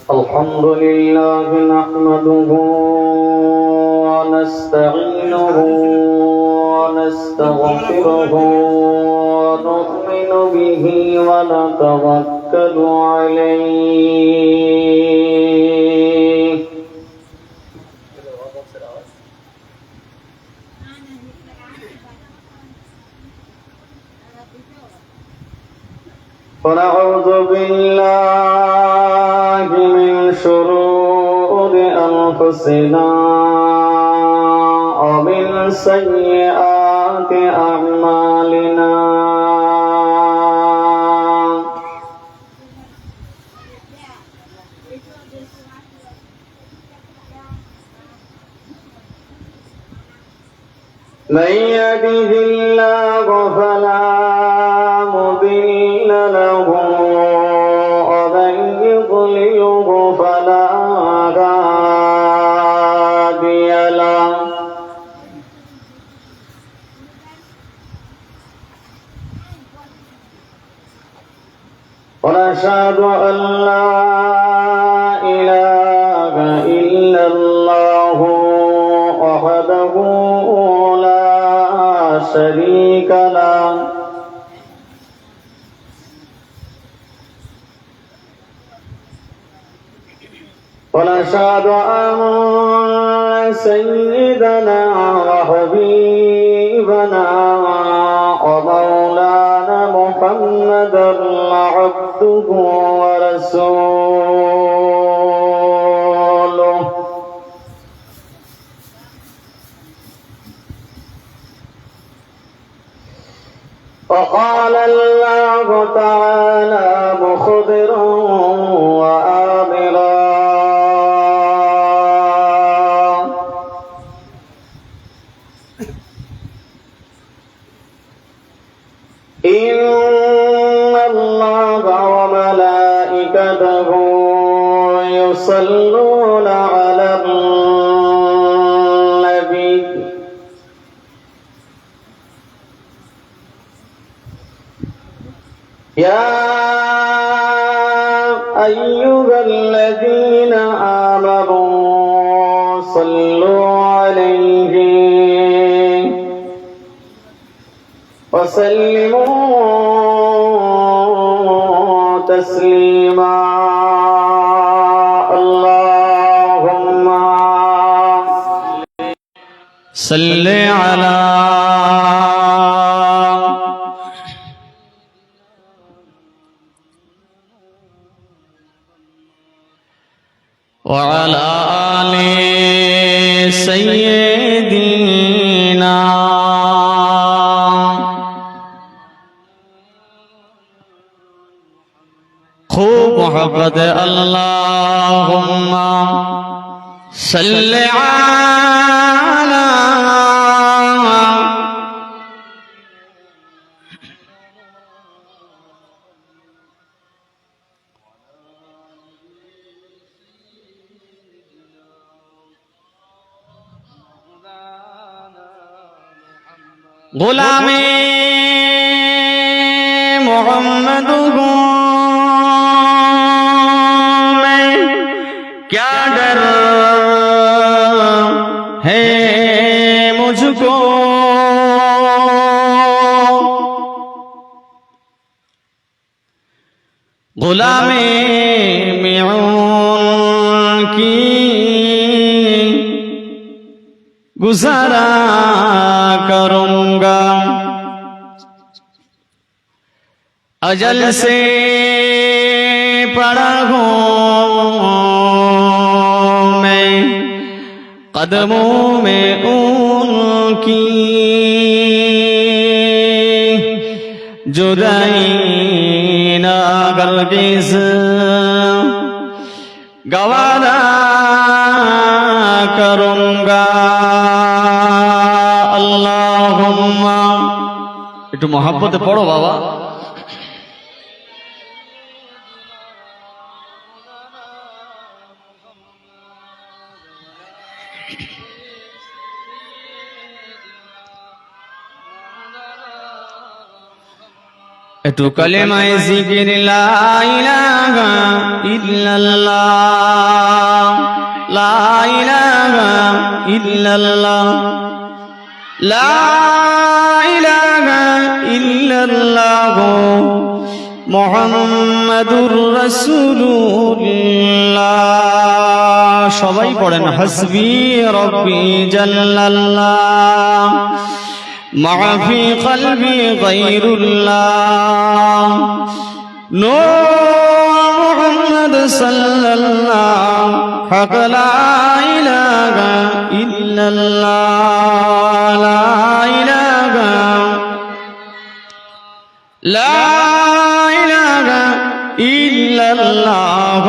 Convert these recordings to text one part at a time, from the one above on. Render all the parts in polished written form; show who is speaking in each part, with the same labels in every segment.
Speaker 1: الحمد لله نحمده ونستعينه ونستغفره ونؤمن به ونتوكل عليه ونعوذ بالله من شرور أنفسنا ومن سيئات أعمالنا من يهده الله فلا مضل له ومن يضلله فلا هادي له ونشهد أن لا إله إلا الله وحده لا شريك له ونشهد أن سيدنا وحبيبنا ومولانا محمدا عبده ورسوله وقال الله تعالى مخبرا وآمرا إن الله وملائكته يصلون على النبي يا أيها الذين آمنوا صلوا عليه وسلموا تسليما اللهم صل على وعلى آل سيدنا خوب محبت اللهم صل على غلام محمد میں کیا ڈر ہے مجھ کو غلام میعون کی گزارا کروں گا اجل سے پڑا ہوں میں قدموں میں ان کی جدائی نہ ہرگز گوارا کروں گا اللہم একটু মহব্বতে পড়ো বাবা একটু কালেমায়ে জিকির লা ইলাহা ইল্লাল্লাহ, লা ইলাহা ইল্লাল্লাহ, লা ইলাহা ইল্লাল্লাহ মুহাম্মাদুর রাসূলুল্লাহ। সবাই পড়েন হাসবি রব্বি জাল্লাল্লাহ মা ফি কলবি গায়রুল্লাহ নূর মুহাম্মদ সাল্লাল্লাহ হক লা ইলাহা ইল্লাল্লাহ, লা ইলাহা লা ইলাহা ইল্লাল্লাহ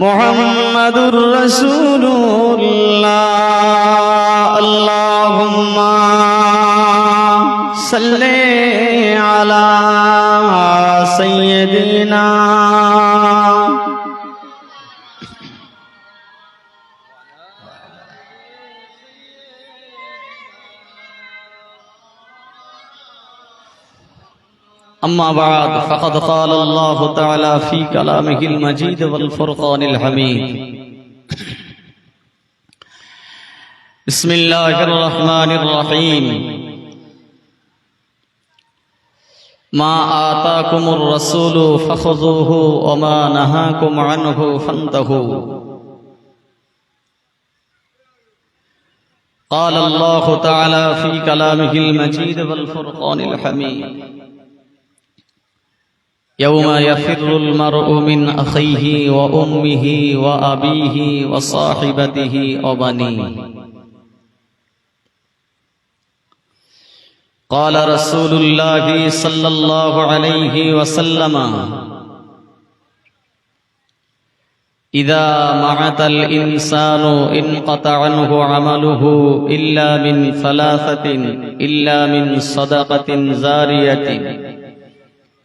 Speaker 1: মুহাম্মাদুর রাসূলুল্লাহ। আল্লাহুম্মা সাল্লি আলা সাইয়্যিদিনা أما بعد فقد قال الله تعالى في كلامه المجيد والفرقان الحميد بسم الله الرحمن الرحيم ما آتاكم الرسول فخذوه وما نهاكم عنه فانتهوا قال الله تعالى في كلامه المجيد والفرقان الحميد يوم يفر المرء من أخيه وأمه وأبيه وصاحبته وبنيه قال رسول الله صلى الله عليه وسلم إذا مات الإنسان انقطع عنه عمله إلا من ثلاثة إلا من صدقة زارية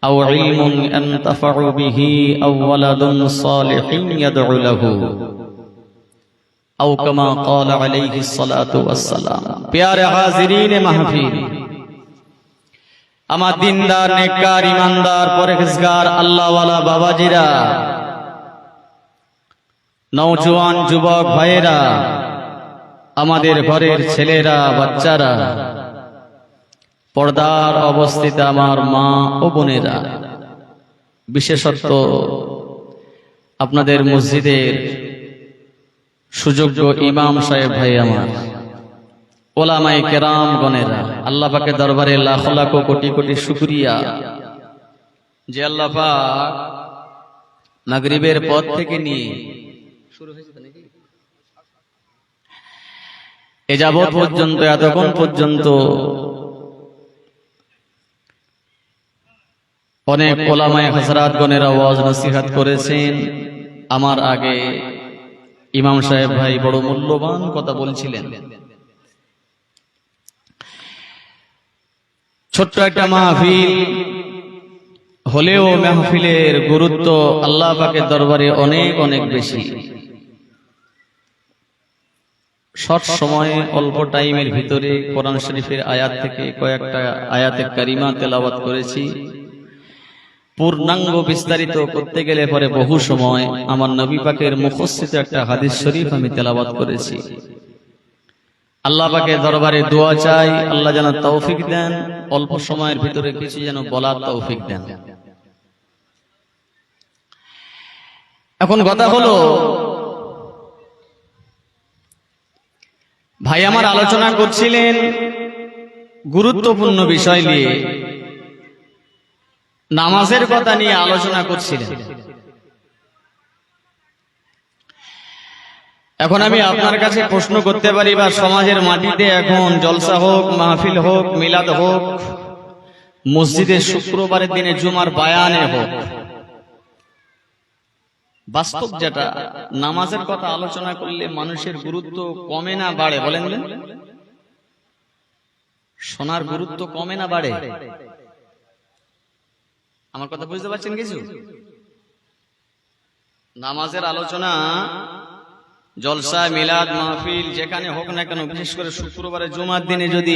Speaker 1: أو علم ينتفع به أو ولد صالح يدعو له أو كما قال عليه الصلاة والسلام प्यारे हाज़रीन महफिल আমার দিনদার নেককার ইমানদার পরহেজগার আল্লাহওয়ালা বাবাজিরা নওজোয়ান যুবক ভাইয়েরা আমাদের ঘরের ছেলেরা বাচ্চারা পর্দার অবস্থিত আমার মা ও বোনেরা বিশেষত আপনাদের মসজিদের সুযোগ্য ইমাম সাহেব ভাই আমার ওলামায়ে কেরাম গণেরা আল্লাহ পাকের দরবারে লাখ লাখ কোটি কোটি শুকরিয়া যে আল্লাহ পাক মাগরিবের পর থেকে নিয়ে শুরু হয়েছে নাকি এ যাবৎ পর্যন্ত এতক্ষণ পর্যন্ত অনেক ওলামায়ে হযরত গণেরা ওয়াজ নসিহত করেছেন। আমার আগে ইমাম সাহেব ভাই বড় মূল্যবান কথা বলছিলেন। ছোট্ট একটা মাহফিল হলেও মাহফিলের গুরুত্ব আল্লাহ পাকের দরবারে অনেক অনেক বেশি। শর্ট সময়ে অল্প টাইমের ভিতরে কোরআন শরীফের আয়াত থেকে কয়েকটা আয়াতে কারিমা তেলাওয়াত করেছি। পূর্ণাঙ্গ বিস্তারিত করতে গেলে পরে বহু সময় আমার নবী পাকের মুখস্থিত একটা হাদিস শরীফ আমি তেলাওয়াত করেছি। আল্লাহ পাকের দরবারে দোয়া চাই আল্লাহ যেন তৌফিক দেন, অল্প সময়ের ভিতরে কিছু যেন বলার তৌফিক দেন। এখন কথা হলো, ভাই আমার আলোচনা করছিলেন গুরুত্বপূর্ণ বিষয় নিয়ে, নামাজের কথা নিয়ে আলোচনা করছিলেন। এখন আমি আপনার কাছে প্রশ্ন করতে পারি, বা সমাজের মাটিতে এখন জলসা হোক, মাহফিল হোক, মিলাদ হোক, মসজিদে শুক্রবারের দিনে জুমার বায়ানে হোক, বাস্তব যেটা নামাজের কথা আলোচনা করলে মানুষের গুরুত্ব কমে না বাড়ে? বলেন বলেন, শোনার গুরুত্ব কমে না বাড়ে? আমার কথা বুঝতে পারছেন কিছু? নামাজের আলোচনা জলসা, মিলাদ, মাহফিল যেখানে হোক না কেন, বিশেষ করে শুক্রবারে জুমার দিনে যদি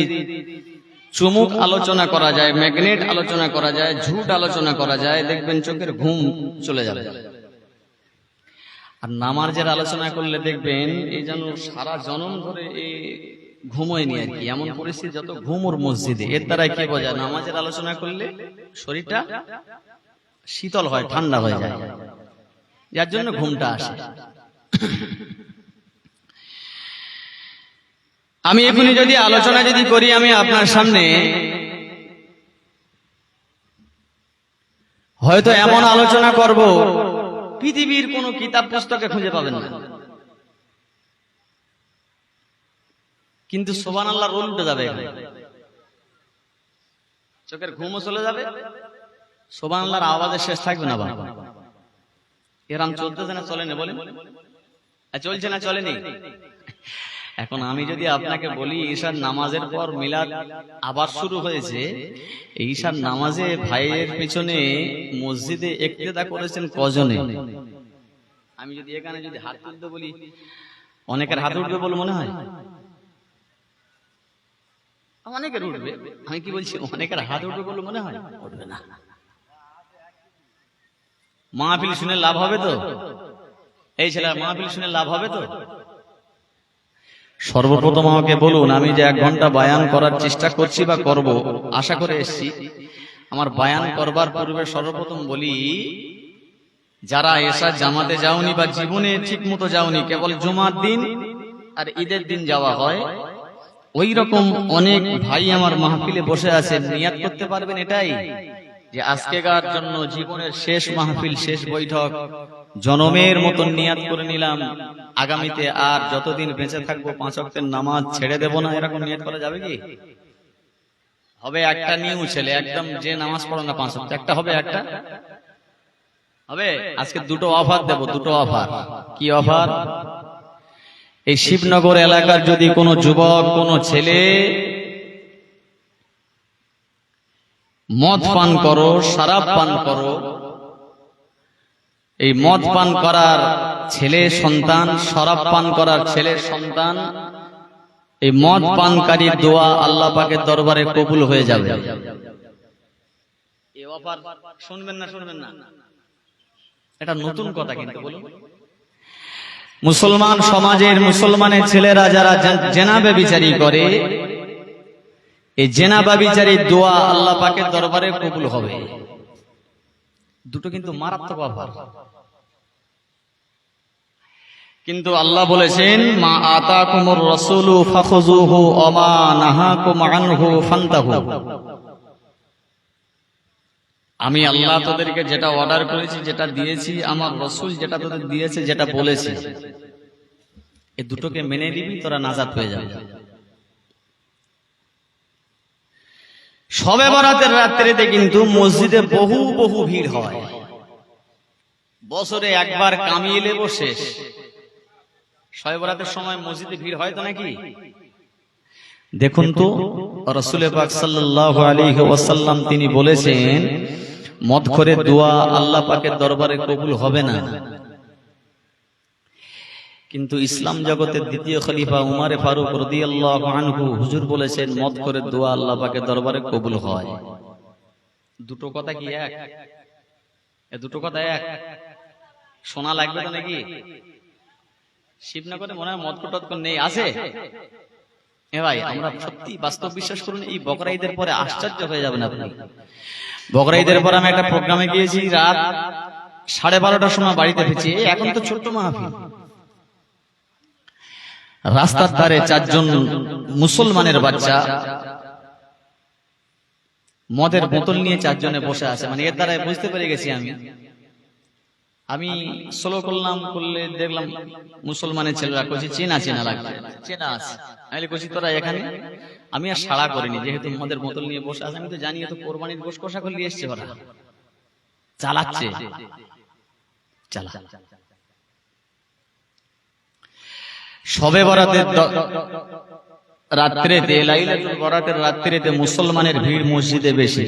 Speaker 1: চুমুক আলোচনা করা যায়, ম্যাগনেট আলোচনা করা যায়, ঝুট আলোচনা করা যায়, দেখবেন চোখের ঘুম চলে যাবে। আর নামাজের আলোচনা করলে দেখবেন এই যেন সারা জনম ধরে এই ঘুমোয়নি আর কি, এমন পরিস্থিতি, যত ঘুম ওর মসজিদে। এর দ্বারা কি বোঝায়? নামাজের আলোচনা করলে শরীরটা শীতল হয়, ঠান্ডা হয়ে যায়, যার জন্য ঘুমটা আসে। আমি এখনই যদি আলোচনা করি আমি আপনার সামনে, হয়তো এমন আলোচনা করব পৃথিবীর কোন কিতাব পুস্তকে খুঁজে পাবেন না, কিন্তু সুবহানাল্লাহ রোল উঠে যাবে, চোখের ঘুমও চলে যাবে, সুবহানাল্লাহর আওয়াজের শেষ থাকবে না। বাবা এরম চলতেছে না চলে না? বলেন চলছে না চলেনি? এখন আমি যদি আপনাকে বলি ঈশার নামাজের পর মিলাদ আবার শুরু হয়েছে, এই ঈশার নামাজে ভাইয়ের পিছনে মসজিদে ইক্তেদা করেছেন কজনে? আমি যদি এখানে হাত তুলতে বলি, অনেকের হাত উঠবে বলে মনে হয়? অনেকের উঠবে। আমি কি বলছি, অনেকের হাত উঠবে বলে মনে হয়? উঠবে না। মাহফিল শুনে লাভ হবে তো? এই ছেলেরা মাহফিল শুনে লাভ হবে তো? সর্বপ্রথম আমাকে বলুন, আমি যে 1 ঘন্টা বায়ান করার চেষ্টা করছি বা করব, আশা করে এসেছি, আমার বায়ান করবার পূর্বে সর্বপ্রথম বলি, যারা এসা জামাতে যাওনি বা জীবনে ঠিক মতো যাওনি, কেবল জুমার দিন আর ঈদের দিন যাওয়া হয়, ওই রকম অনেক ভাই আমার মাহফিলে বসে আছেন, নিয়াত করতে পারবেন এটাই যে আজকেকার জন্য জীবনের শেষ মাহফিল, শেষ বৈঠক, জনমের মতন নিয়াত করে নিলাম, আগামীতে আর যতদিন বেঁচে থাকবো 5 ওয়াক্তের নামাজ ছেড়ে দেব না, এরকম নিয়াত করা যাবে কি? হবে একটা নিউ ছেলে, একদম যে নামাজ পড়ে না 5 ওয়াক্ত, একটা হবে, একটা হবে। আজকে 2টো অফার দেব, 2টো অফার। কি অফার? এই শিবনগর এলাকার যদি কোনো যুবক, কোনো ছেলে মদ পান করো, শরাব পান করো, এই মদ পান করার ছেলে সন্তান, শরাব পান করার ছেলে সন্তান, এই মদ পানকারী দোয়া আল্লাহ পাকের দরবারে কবুল হয়ে যাবে। এই অফার শুনবেন না? শুনবেন না? এটা নতুন কথা কিন্তু বলুন। মুসলমান সমাজের মুসলমানের ছেলেরা যারা জেনা ব্যভিচারী করে, এই জেনা ব্যভিচারীর দোয়া আল্লাহ পাকের দরবারে কবুল হবে। দুটো কিন্তু মারাত্মক অফার। কিন্তু আল্লাহ বলেছেন, মা আতাকুমুর রাসূলু ফাখুযুহু ওয়া মা নাহাকুম আনহু ফান্তাহু। আমি আল্লাহ তোদেরকে যেটা অর্ডার করেছি, যেটা দিয়েছি, আমার রাসূল যেটা তোদের দিয়েছে, যেটা বলেছে, এই দুটোকে মেনে নিবি, তোরা নাজাত হয়ে যাবে। শবে বরাতের রাত্রিতে কিন্তু মসজিদে বহু বহু ভিড় হয়, বছরে একবার কামিয়ে নেব শেষ। শবে বরাতের সময় মসজিদে ভিড় হয় তো নাকি? দেখুন তো, রাসূল পাক সাল্লাল্লাহু আলাইহি ওয়াসাল্লাম তিনি বলেছেন, মদখোরের দোয়া আল্লাহ পাকের দরবারে কবুল হবে না। কিন্তু ইসলাম জগতের দ্বিতীয় খলিফা উমরে ফারুক রাদিয়াল্লাহু আনহু হুজুর বলেছেন, মদখোরের দোয়া আল্লাহ পাকের দরবারে কবুল হয়। দুটো কথা কি এক? এ দুটো কথা এক? শোনা লাগবে তো নাকি? শিবনগরে মনে হয় মদখোর টদখোর নেই, আছে? এ ভাই, আমরা সত্যি বাস্তব বিশ্বাস করুন, এই বকরা ঈদের পরে আশ্চর্য হয়ে যাবেন আপনি। বকরা ঈদের পর আমি একটা প্রোগ্রামে গিয়েছি, রাত 12:30টার সময় বাড়িতে ফিরছি। এখন তো ছোট্ট মাহফিল, রাস্তার ধারে 4 জন মুসলমানের বাচ্চা মদের বোতল নিয়ে 4 জনে বসে আছে। মানে এর দ্বারা বুঝতে পেরে গেছি আমি স্লো করলাম, করলে দেখলাম মুসলমানের ছেলেরা কইছে চেনা চেনা লাগছে, চেনা আছে। আমি কইছি তোরা এখানে? আমি আর সাড়া করিনি, যেহেতু মদের বোতল নিয়ে বসে আছে, আমি তো জানি তো কোরবানির গোশত কষা করে নিয়ে এসছে, ওরা চালাচ্ছে, চালা। শবে বরাতের রাত্রিতে, লাইলাতুল বরাতের রাত্রিতে মুসলমানের ভিড় মসজিদে বেশি।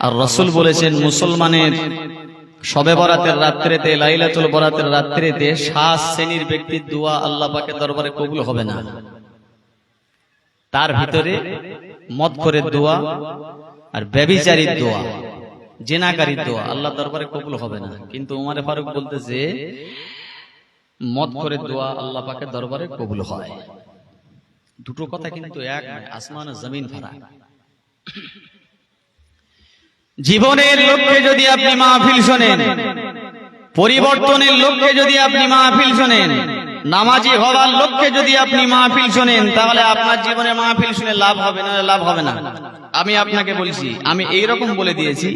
Speaker 1: আর রাসূল বলেছেন, মুসলমানের শবে বরাতের রাত্রিতে, লাইলাতুল বরাতের রাত্রিতে 7 শ্রেণীর ব্যক্তির দোয়া আল্লাহ পাকের দরবারে কবুল হবে না। তার ভিতরে মদখোরের দোয়া আর ব্যভিচারীর দোয়া, জিনাকারীর দোয়া আল্লাহ দরবারে কবুল হবে না। কিন্তু উমরে ফারুক বলতেছে মদখোরের দোয়া আল্লাহ পাকের দরবারে কবুল হয়। দুটো কথা কিন্তু এক নয়, আসমান ও জমিন ফারাক। জীবনের লক্ষ্যে যদি আপনি মাহফিল শোনেন, পরিবর্তনের লক্ষ্যে যদি আপনি মাহফিল শোনেন, নামাজি হওয়ার লক্ষ্যে যদি আপনি মাহফিল শোনেন, তাহলে আপনার জীবনে মাহফিল শুনে লাভ হবে না, লাভ হবে না। আমি আপনাকে বলছি, আমি এইরকম বলে দিয়েছি,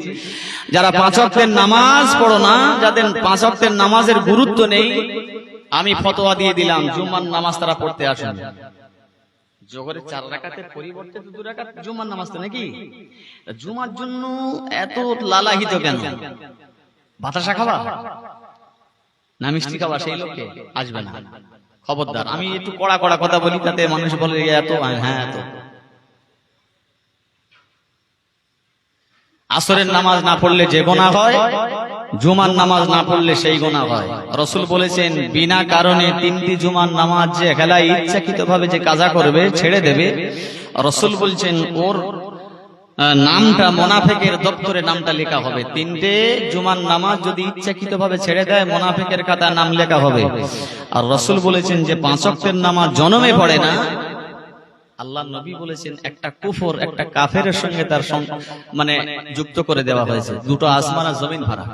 Speaker 1: যারা 5 ওয়াক্তের নামাজ পড়ো না, যাদের 5 ওয়াক্তের নামাজের গুরুত্ব নেই, আমি ফতোয়া দিয়ে দিলাম জুমার নামাজ তারা পড়তে আসেন। জোহরের 4 রাকাতের পরিবর্তে 2 রাকাত জুমার নামাজ, তো নাকি? জুমার জন্য এত লালাহিত কেন? বাতাসা খাওয়া না মিষ্টি খাওয়া, সেই লোকে আসবে না। খবরদার, আমি একটু কড়া কড়া কথা বলি, তাতে মানুষ বলে এত, হ্যাঁ এত। আসরের নামাজ না পড়লে যে গুনাহ হয়, জুমার নামাজ না পড়লে সেই গুনাহ হয়। রাসূল বলেছেন বিনা কারণে 3টি জুমার নামাজ যে খেলায় ইচ্ছাকৃতভাবে যে কাজা করবে, ছেড়ে দেবে, রাসূল বলছেন ওর নামটা মুনাফিকের দপ্তরে নামটা লেখা হবে। 3টে জুমার নামাজ যদি ইচ্ছাকৃতভাবে ছেড়ে দেয়, মুনাফিকের খাতায় নাম লেখা হবে। আর রাসূল বলেছেন যে 5 ওয়াক্তের নামাজ জনমে পড়ে না, আল্লাহ নবী বলেছেন একটা কুফর, একটা কাফেরের সঙ্গে তার মানে যুক্ত করে দেওয়া হয়েছে। দুটো আসমান আর জমিন ফারাক।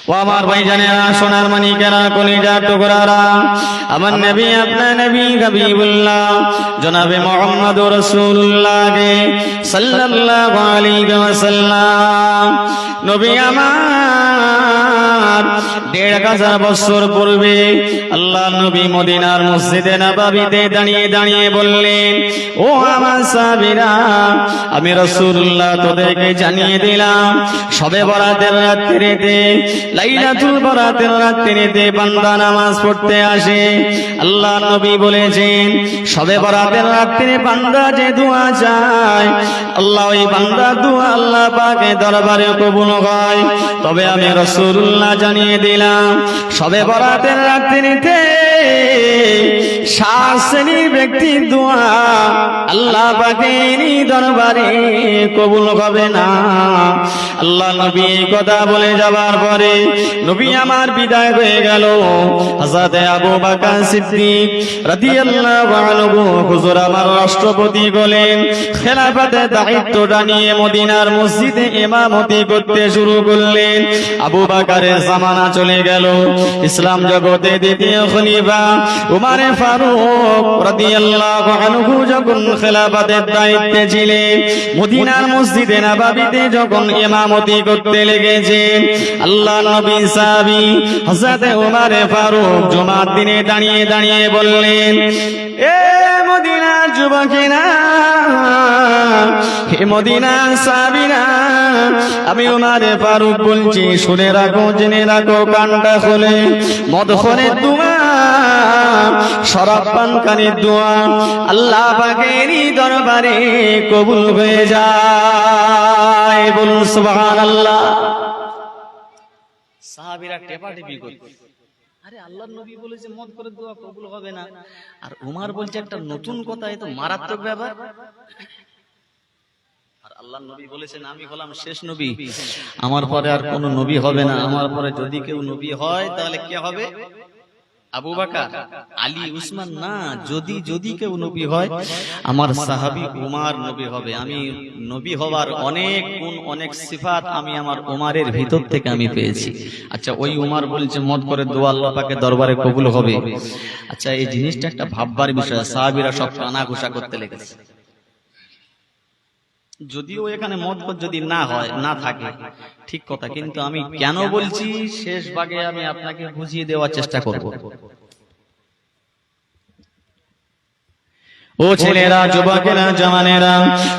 Speaker 1: ও আমার ভাইজানেরা, সোনার মানিকেরা, কলিজার টুকরারা, আমার নবী, আপনার নবী হাবিবুল্লাহ জনাবে মুহাম্মদুর রাসূলুল্লাহ সাল্লাল্লাহু আলাইহি ওয়াসাল্লাম, নবী আমার 1500 বছর পূর্বে আল্লাহ নবী মদিনার মসজিদে নববীতে দাঁড়িয়ে দাঁড়িয়ে বললেন, ও আমার সাহাবীরা, আমি রাসূলুল্লাহ তোদেরকে জানিয়ে দিলাম, শবে বরাতের রাত্রিতে, লাইলাতুল বরাতের রাত্রিতে বান্দা নামাজ পড়তে আসে। আল্লাহ নবী বলেছেন শবে বরাতের রাত্রিতে বান্দা যে দোয়া চায়, আল্লাহ ওই বান্দার দোয়া আল্লাহ পাকের দরবারে কবুল হয়। তবে আমি রাসূলুল্লাহ জানিয়ে দিলাম, শবে বরাতের রাত্রিতে 7 শ্রেণীর ব্যক্তির দোয়া আল্লাহ পাকের দরবারে কবুল হবে না। আল্লাহ নবী এই কথা বলে যাবার পরে নবী আমার বিদায় হয়ে গেল। হযরত আবু বকর সিদ্দিক রাদিয়াল্লাহু আনহু হুজুর আমার রাষ্ট্রপতি হলেন, খেলাফতের দায়িত্বটা নিয়ে মদিনার মসজিদে ইমামতি করতে শুরু করলেন। আবু বকরের জামানা চলে গেল। ইসলাম জগতে দ্বিতীয় খলিফা উমর ফারুক রাদিয়াল্লাহু আনহু যখন খেলাফতের দায়িত্বে ছিলেন, মদিনার মসজিদে নববীতে যখন ইমামতি করতে লেগেছেন, আল্লাহ নবী সাহাবী হযরত উমর ফারুক জুমার দিনে দাঁড়িয়ে দাঁড়িয়ে বললেন, এ মদিনার যুবকেরা, হে মদিনার সাহাবীরা, আমি উমর ফারুক বলছি, শুনে রাখো, জেনে রাখো, কানটা খোলে, মদখোরের দোয়া, শরাব পানকারীর দোয়া আল্লাহ পাকের দরবারে কবুল হয়ে যায়। বলুন সুবহানাল্লাহ। সাহাবীরা টেপাটেপি করছে, আরে আল্লাহর নবী বলেছে মদ করে দোয়া কবুল হবে না, আর উমর বলছে একটা নতুন কথা, এ তো মারাত্মক ব্যাপার। আর আল্লাহর নবী বলেছেন আমি হলাম শেষ নবী, আমার পরে আর কোন নবী হবে না। আমার পরে যদি কেউ নবী হয় তাহলে কে হবে? আবু বকর, আলী, উসমান না, যদি কেউ নবী হয় আমার সাহাবী উমর নবী হবে। আমি নবী হওয়ার অনেক গুণ, অনেক সিফাত আমি আমার উমরের ভিতর থেকে আমি পেয়েছি। আচ্ছা, ওই উমর বলছে মদ করে দোয়া আল্লাহ পাকের দরবারে কবুল হবে। আচ্ছা, এই জিনিসটা একটা ভাববার বিষয়। সাহাবীরা সব কানাঘুষা করতে লেগেছে। যদিও এখানে মদ যদি না হয়, না থাকে, ঠিক কথা, কিন্তু আমি কেন বলছি শেষ ভাগে আমি আপনাকে বুঝিয়ে দেওয়ার চেষ্টা করব। ও ও ছেলেরা, যুবকেরা, জওয়ানেরা,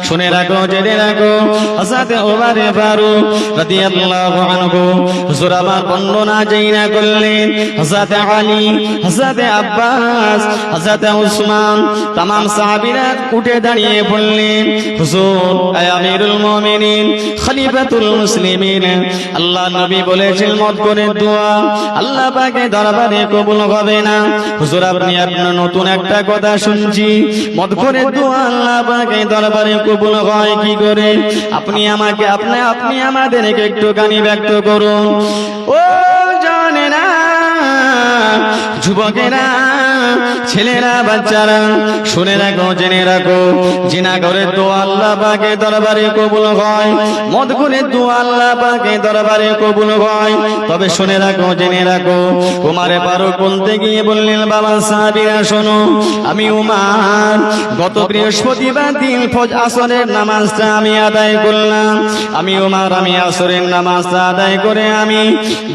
Speaker 1: শুনে রাখো, জেনে রাখো, হযরত ওমর ফারুক রাদিয়াল্লাহু আনহু হুজুর আমার বর্ণনা যেই না করলেন, হযরত আলী, হযরত আব্বাস, হযরত উসমান, तमाम সাহাবীরা উঠে দাঁড়িয়ে বললেন, হুজুর, হে আমিরুল মুমিনিন, খলিফাতুল মুসলিমিন, আল্লাহ নবী বলেছেন মত করে দোয়া আল্লাহ পাকের দরবারে কবুল হবে না। হুজুর, আপনি আপনার নতুন একটা কথা শুনছি, মত করে দোয়া আল্লাহ পাকের দরবারে কবুল হয় কি করে? আপনি আমাকে আপনি আমাদেরকে একটুখানি ব্যক্ত করুন। ও জানেনা, যুবকেরা, ছেলেরা, বাচ্চারা, শুনে রাখো, জেনে রাখো, জিনা করে দোয়া আল্লাহ পাকের দরবারে কবুল হয়, মদ করে দোয়া আল্লাহ পাকের দরবারে কবুল হয়। তবে শুনে রাখো, জেনে রাখো, ওমর ফারুক বলতে গিয়ে বললেন, বাবা সাহাবীরা শোনো, আমি ওমর গত বৃহস্পতিবার দিন আসরের নামাজটা আমি আদায় করলাম। আমি ওমর, আমি আসরের নামাজটা আদায় করে আমি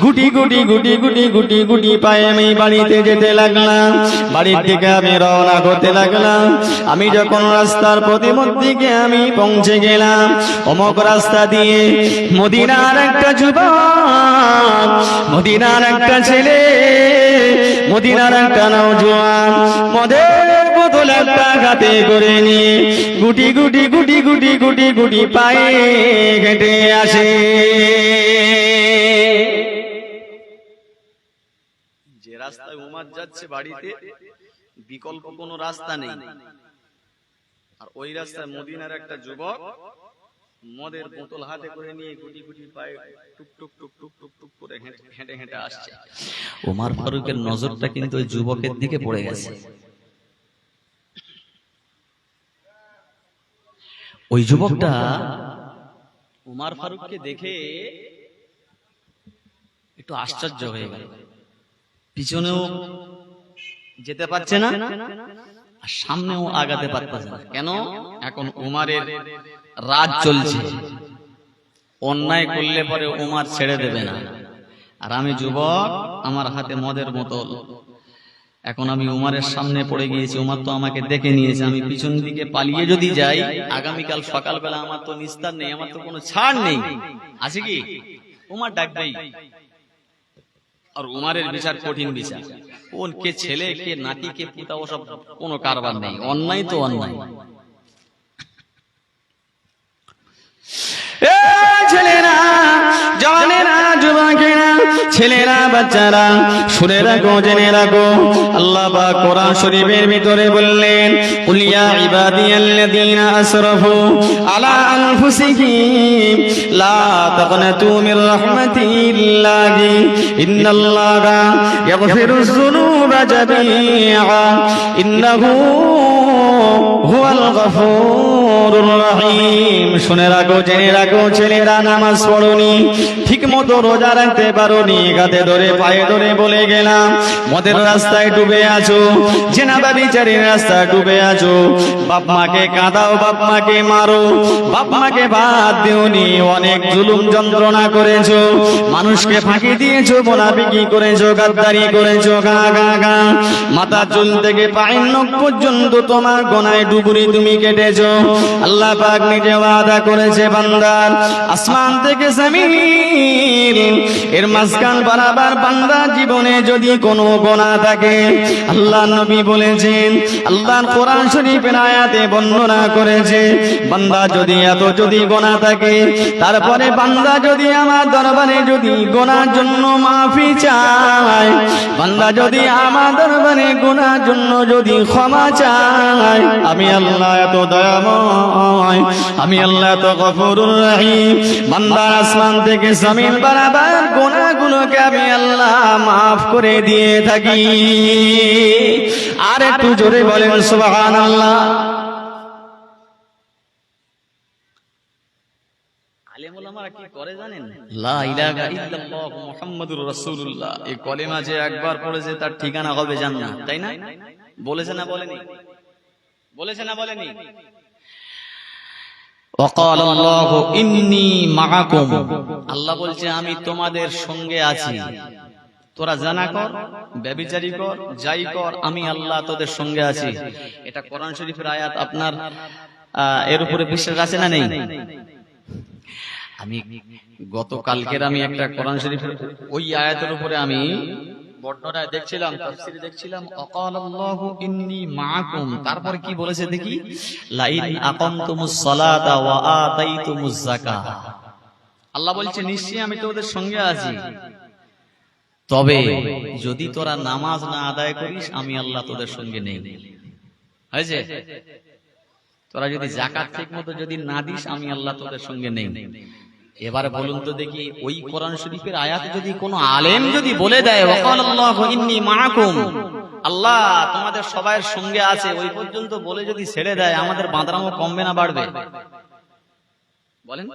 Speaker 1: গুটি গুটি গুটি গুটি গুটি গুটি পায়ে আমি বাড়িতে যেতে লাগলাম। বাড়ির দিকে আমি রওনা করতে লাগলাম। আমি যখন রাস্তার প্রতিমধ্যে আমি পৌঁছে গেলাম, অমুক রাস্তা দিয়ে মদিনার একটা যুবক, মদিনার একটা ছেলে, মদিনার একটা নওজোয়ান মদের বোতল একটা হাতে করে নিয়ে গুটি গুটি গুটি গুটি গুটি গুটি পায়ে হেঁটে আসে। যে রাস্তায় উমার যাচ্ছে বাড়িতে, বিকল্প কোনো রাস্তা নেই, আর ওই রাস্তায় মদিনার একটা যুবক মদের বোতল হাতে করে নিয়ে গুটি গুটি পায়ে টুক টুক টুক টুক টুক টুক করে হেঁটে হেঁটে আসছে। ওমর ফারুকের নজরটা কিন্তু ওই যুবকের দিকে পড়ে গেছে। ওই যুবকটা ওমর ফারুককে দেখে একটু আশ্চর্য হয়ে গেল। পিছনেও যেতে পারছে না, আর সামনেও আগাতে পারতেছে না। কেন? এখন উমারের রাজ চলছে, অন্যায় করলে পরে উমার ছেড়ে দেবে না। আর আমি যুবক, আমার হাতে মদের বোতল, এখন আমি উমারের সামনে পড়ে গিয়েছি। উমার তো আমাকে দেখে নিয়েছে। আমি পিছন দিকে পালিয়ে যদি যাই, আগামীকাল সকালবেলা আমার তো নিস্তার নেই, আমার তো কোনো ছাড় নেই, আছে কি? উমার ডাকবেই। আর উমারের বিচার কঠিন বিচার। কোন কে ছেলে, কে নাতি, কে পুতা, ওসব কোনো কারবার নেই। অন্যায় তো অন্যায়। ছেলেরা, জওয়ানেরা, যুবকেরা, ছেলেরা, বাচ্চারা, শুনে রাখো, জেনে রাখো, আল্লাহ পাক কোরআন শরীফের ভিতরে বললেন, কুল ইয়া ইবাদিয়াল্লাযীনা আসরাফু আলা আনফুসিহিম লা তাকনাতু মির রাহমাতিল্লাহি ইন্নাল্লাহা ইয়াগফিরুয যুনুবা জামিআ ইন্নাহু হুয়াল গফুরুর রহিম। শুনে রাখো, জেনে রাখো, ছেলেরা, নামাজ পড়োনি, ঠিক মতো রোজা রাখতে পারোনি, গাতে ধরে পায়ে ধরে বলে গেলাম, মদের রাস্তায় ডুবে আছো, জেনা ব্যভিচারের রাস্তায় ডুবে আছো, বাপ মাকে কাঁদাও, বাপ মাকে মারো, বাপ মাকে বাদ দিওনি, অনেক জুলুম যন্ত্রণা করেছো, মানুষকে ফাঁকি দিয়েছো, মুনাফিকি করেছো, গাদ্দারি করেছো, গা গা গা, মাথা চুল থেকে পায়ের নখ পর্যন্ত তোমার গোনায় ডুবুরি তুমি কেটেছো। আল্লাহ পাক নিজে ওয়াদা করেছে, বান্দার আসমান থেকে জমিন এর মাঝখান বরাবর বান্দা জীবনে যদি কোনো গোনাহ থাকে, আল্লাহ নবী বলেছেন, আল্লাহর কোরআন শরীফের আয়াতে বর্ণনা করেছে, বান্দা যদি গোনাহ থাকে, তারপরে বান্দা যদি আমার দরবারে যদি গোনার জন্য মাফি চায়, বান্দা যদি আমার দরবারে গোনার জন্য যদি ক্ষমা চায়, আমি আল্লাহ এত দয়াময়, আমি আল্লাহ এত গফুরুর রহিম, বান্দার আসমান থেকে জমিন বরাবর গুনাহগুলোকে আমি আল্লাহ মাফ করে দিয়ে থাকি। আর একটু জোরে বলেন সুবহানাল্লাহ। আলেম ওলামারা কি করে জানেন? লা ইলাহা ইল্লাল্লাহ মুহাম্মাদুর রাসূলুল্লাহ, এই কলেমা যে একবার পড়েছে তার ঠিকানা হবে জান্নাত, তাই না? বলেছে না বলেনি? বলেছে না বলেনি? وقال الله إني معكم, আল্লাহ বলছে আমি তোমাদের সঙ্গে আছি। তোরা জানা কর, ব্যভিচারী কর, যাই কর, আমি আল্লাহ তোদের সঙ্গে আছি। এটা কোরআন শরীফের আয়াত। আপনার এর উপরে বিশ্বাস আছে না নেই? আমি গতকালকের আমি একটা কোরআন শরীফের ওই আয়াতের উপরে আমি বর্ণনায় দেখছিলাম, তাফসীরে দেখছিলাম, আকালাল্লাহু ইন্নী মাআকুম। তারপরে কি বলেছে দেখি, লাইন আকামতুমুস সালাতা ওয়া আতাইতুমুজ যাকাত। আল্লাহ বলছে নিশ্চয়ই আমি তোদের সঙ্গে আছি, তবে যদি তোরা নামাজ না আদায় করিস আমি আল্লাহ তোদের সঙ্গে নেই। হয়েছে? তোরা যদি যাকাত ঠিকমতো যদি না দিস আমি আল্লাহ তোদের সঙ্গে নেই। এবারে বলুন তো দেখি, ওই কোরআন শরীফের আয়াত যদি কোনো আলেম যদি বলে দেয় ওয়াকালাল্লাহু ইন্নী মাআকুম, আল্লাহ তোমাদের সবার সঙ্গে আছে, ওই পর্যন্ত বলে যদি ছেড়ে দেয়, আমাদের বাঁদরামো কমবে না বাড়বে? বলেন,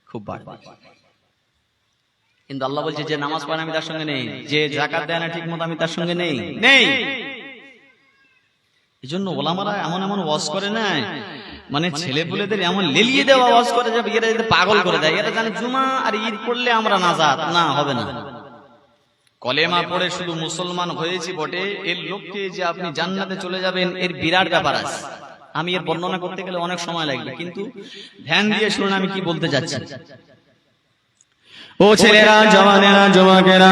Speaker 1: খুব বাড়বে। কিন্তু আল্লাহ বলছে যে নামাজ পড়ে আমি তার সঙ্গে নেই, যে যাকাত দেয় না ঠিক মতো আমি তার সঙ্গে নেই। এই জন্য ওলামারা এমন এমন ওয়াজ করে না, মানে ছেলে পুলেদের এমন লেলিয়ে দেওয়া ওয়াজ করে যে এরা পাগল করে দেয়। এরা জানে জুমা আর ঈদ পড়লে আমরা নাজাত, না হবে না। কলেমা পড়ে শুধু মুসলমান হয়েছি বটে, এর লক্ষ্যে যে আপনি জান্নাতে চলে যাবেন এর বিরাট ব্যাপার আছে। আমি এর বর্ণনা করতে গেলে অনেক সময় লাগবে, কিন্তু ধ্যান দিয়ে শুনুন আমি কি বলতে যাচ্ছি। ও ছেলেরা, জওয়ানেরা, যুবকেরা,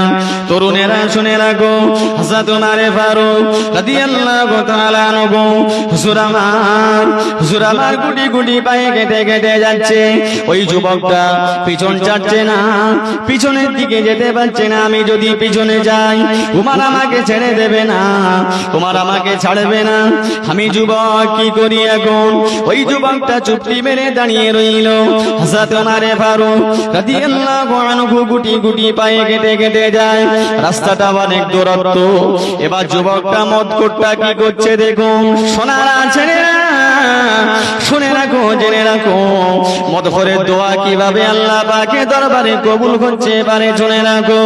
Speaker 1: তরুণেরা শুনে রাখো, হযরত ওমর ফারুক রাদিয়াল্লাহু তাআলা আনহু হুজুর আমার গুটি গুটি পায়ে কেটে কেটে যাচ্ছে। ওই যুবকটা পিছন ছাড়ছে না, পিছনের দিকে যেতে পারছে না। আমি যদি পিছনে যাই ওমর আমাকে ছেড়ে দেবে না, ওমর আমাকে ছাড়বে না। আমি যুবক কি করি এখন? ওই যুবকটা চুপটি মেরে দাঁড়িয়ে রইল। হযরত ওমর ফারুক রাদিয়াল্লাহু গুটি গুটি পায়ে কেটে কেটে যায়, রাস্তাটা অনেক দূরত্ব। এবার যুবকটা মদখোরটা কি করছে দেখুন। সোনারা ছেলেরা শুনে রাখো, জেনে রাখো, মদখোরের দোয়া কিভাবে আল্লাহ পাকের দরবারে কবুল হচ্ছে এবারে শুনে রাখো।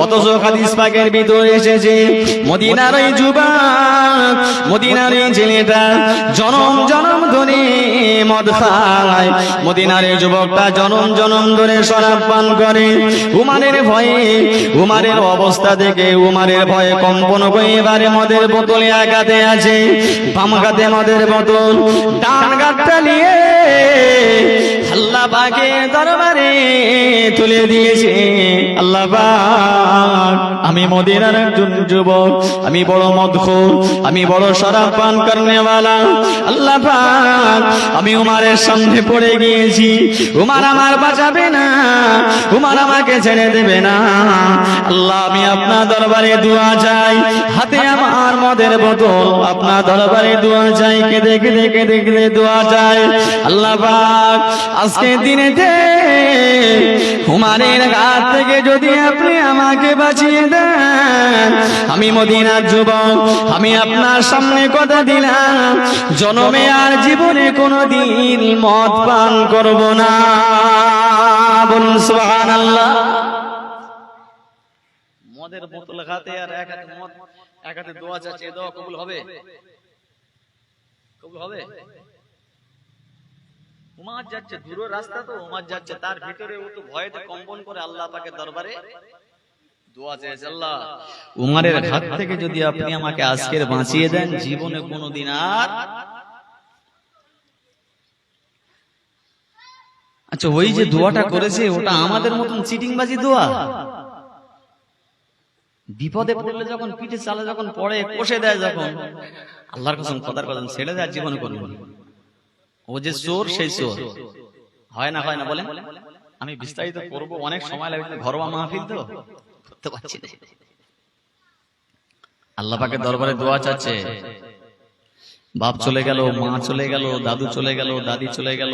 Speaker 1: অথচ হাদিস পাকের ভিতরে এসেছে মদিনার ওই যুবক, মদিনার এই ছেলেটা জনম জনম ধরে মদ খায়। মদিনার এই যুবকটা জনম জনম ধরে শরাব পান করে। উমারের ভয়ে, উমারের অবস্থা দেখে উমারের ভয়ে কম্পন হয়ে এবারে মদের বোতলে এক হাতে আছে, বাম হাতে মদের বোতল, ডান হাতটা নিয়ে আল্লাহ পাকের দরবারে তুলে দিয়েছে। আল্লাহ পাক, আমি মদিনার একজন যুবক, আমি বড় মদখোর, আমি বড় শরাব পান করনেওয়ালা। আল্লাহ পাক, আমি উমারের সামনে পড়ে গিয়েছি, উমার আমার বাঁচাবে না, উমার আমাকে ছেড়ে দেবে না। আল্লাহ, আমি আপনার দরবারে দোয়া চাই, হাতে আমার মদের বোতল, আপনার দরবারে দোয়া চাই, কেঁদে কেঁদে কেঁদে কেঁদে দোয়া চাই। আল্লাহ পাক, আজকে দিনেতে উমারের হাত থেকে যদি আপনি আমাকে বাঁচিয়ে দেন, আমি মদিনার যুবক, আমি আপনার সামনে কথা দিলাম, জনমে আর জীবনে কোনোদিন মদ পান করব না। বলুন সুবহানাল্লাহ। মদের বোতল হাতে আর এক হাতে মদ, এক হাতে দোয়া চাচ্ছে, দোয়া কবুল হবে? কবুল হবে? উমার যাচ্ছে, দূর রাস্তা তো, উমার যাচ্ছে, তার ভিতরে ও তো ভয়েতে কম্পন করে আল্লাহ পাকের দরবারে দোয়া চেয়েছে, আল্লাহ উমারের হাত থেকে যদি আপনি আমাকে আজকের বাঁচিয়ে দেন, জীবনে কোনোদিন আর। আচ্ছা, ওই যে দোয়াটা করেছে ওটা আমাদের মতন চিটিংবাজি দোয়া? বিপদে পড়লে যখন পিঠে চালা যখন পড়ে, কষে দেয় যখন, আল্লাহর কসম খোদার কসম ছেড়ে দেয় জীবনে করবেন। ও যে চোর, সেই চোর হয় না, হয় না বলেন? আমি বিস্তারিত করব, অনেক সময় লাগবে, ঘরোয়া মাহফিল তো করতে পারছি না। আল্লাহ পাকের দরবারে দোয়া চাচ্ছে। বাপ চলে গেল, মা চলে গেল, দাদু চলে গেল, দাদি চলে গেল,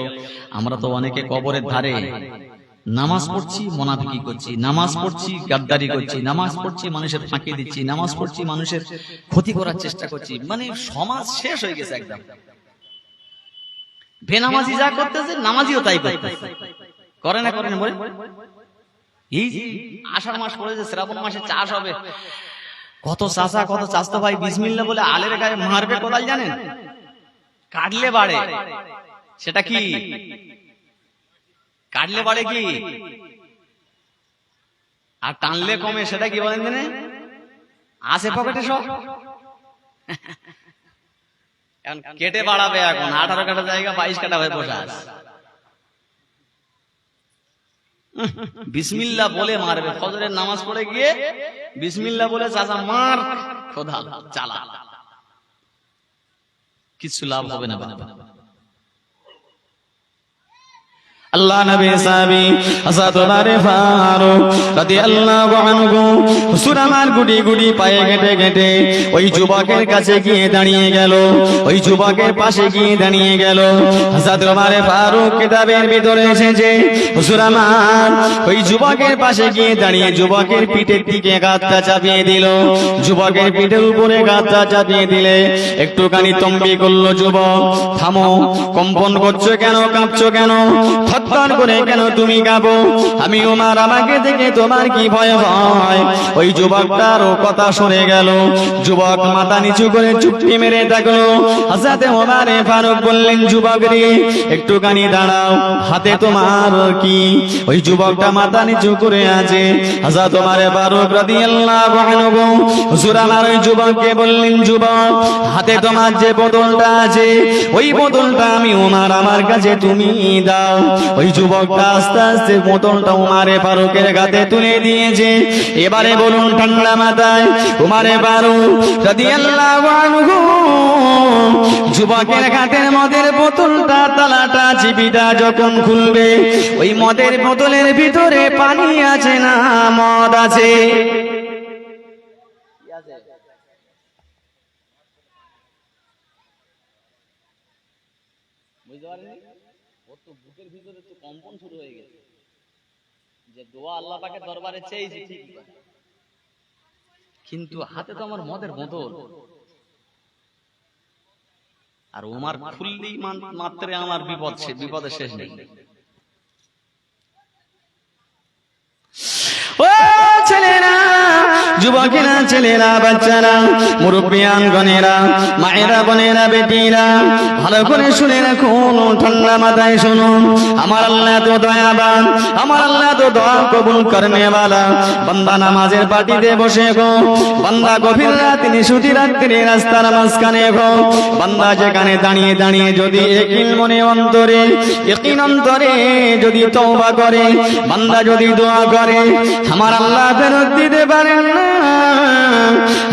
Speaker 1: আমরা তো অনেকে কবরের ধারে নামাজ পড়ছি, মুনাফিকি করছি, নামাজ পড়ছি, গাদ্দারি করছি, নামাজ পড়ছি, মানুষের ফাঁকি দিচ্ছি, নামাজ পড়ছি, মানুষের ক্ষতি করার চেষ্টা করছি। মানে সমাজ শেষ হয়ে গেছে একদম। বেনামাজি যা করতেছে, নামাজিও তাই করতেছে। করে না, করে না বলে? এই আষাঢ় মাস পড়েছে, শ্রাবণ মাসে চাষ হবে, কত চাষা, কত চাষতো ভাই বিসমিল্লাহ বলে আলের গায়ে মারবে কোদাল, জানেন? কাটলে বাড়ে, সেটা কি? কাটলে বাড়ে কি? আর টানলে কমে, সেটা কি বলেন জানে? আছে পকেটে সব। এখন কেটে বাড়াবে, এখন 18 কাটা জায়গা 22 কাটা হয়ে বসে আছে। বিসমিল্লাহ বলে মারবে, ফজরের নামাজ পড়ে গিয়ে বিসমিল্লাহ বলে চাচা মার, খোদা চালা, কিছু লাভ হবে না। আল্লাহ নবী সাহাবী হযরত ওমর ফারুক রাদিয়াল্লাহু আনহু হুজুর আমার গুটি গুটি পায়ে হেঁটে হেঁটে ওই যুবকের কাছে গিয়ে দাঁড়িয়ে গেল, ওই যুবকের পাশে গিয়ে দাঁড়িয়ে গেল। হযরত ওমর ফারুক কিতাবের ভিতরে এসেছে, হুজুর আমার ওই যুবকের পাশে গিয়ে দাঁড়িয়ে যুবকের পিঠের দিকে হাতটা চাপিয়ে দিল। যুবকের পিঠের উপরে হাতটা চাপিয়ে দিলে একটুখানি তম্বি করলো, যুবক থামো, কম্পন করছো কেন, কাঁপছো কেন, থরথর করে কেন তুমি কাঁপো? আমি ওমর, আমাকে দেখে তোমার কি ভয় হয়? ওই যুবকটার কথা শুনে গেল। যুবক মাথা নিচু করে চুপটি মেরে থাকলো। হযরত ওমর ফারুক বললেন, যুবক রে একটুখানি দাঁড়াও, হাতে তোমার কি? ওই যুবকটা মাথা নিচু করে আছে। হযরত ওমর ফারুক রাদিয়াল্লাহু আনহু হুজুর আমার ওই যুবককে বললেন, যুবক হাতে তোমার যে বোতলটা আছে, ওই বোতলটা আমি ওমর আমার কাছে তুমি দাও। ওই যুবকটা আস্তে আস্তে বোতলটা ওমর ফারুকের হাতে তুলে দিয়েছে। এবারে বলুন ঠান্ডা মাথায় ওমর ফারুক রাদিয়াল্লাহু আনহু যুবকের হাতের মদের বোতলটা তালাটা চিবিটা যখন খুলবে, ওই মদের বোতলের ভিতরে পানি আছে না মদ আছে? বুঝতে পারেননি? ওর তো বুকের ভিতরে তো কম্পন শুরু হয়ে গেছে, যে দোয়া আল্লাহ পাকের দরবারে চেয়েছি ঠিক, কিন্তু হাতে তো আমার মদের বোতল। আর ওমর খুললেই মাত্রে আমার বিপদ, সে বিপদের শেষ নেই। ও ছেলেরা, যুবকেরা, ছেলেরা, বাচ্চারা, মুরব্বিয়ান গণেরা, মায়েরা, বোনেরা, বেটিরা, ভালো করে শুনে রাখুন, ঠান্ডা মাথায় শুনুন। আমার আল্লাহ তো দয়াবান, আমার আল্লাহ তো দোয়া কবুল করনে ওয়ালা। বান্দা নামাজের পাটিতে বসে গো, বান্দা গভীর রাতে নিশুতি রাত্রে রাস্তার মাঝখানে গো, বান্দা যেখানে দাঁড়িয়ে দাঁড়িয়ে যদি ইয়াকিন মনে অন্তরে, ইয়াকিন অন্তরে যদি তওবা করে, বান্দা যদি দোয়া করে, আমার আল্লাহ ফেরত দিতে পারেন না।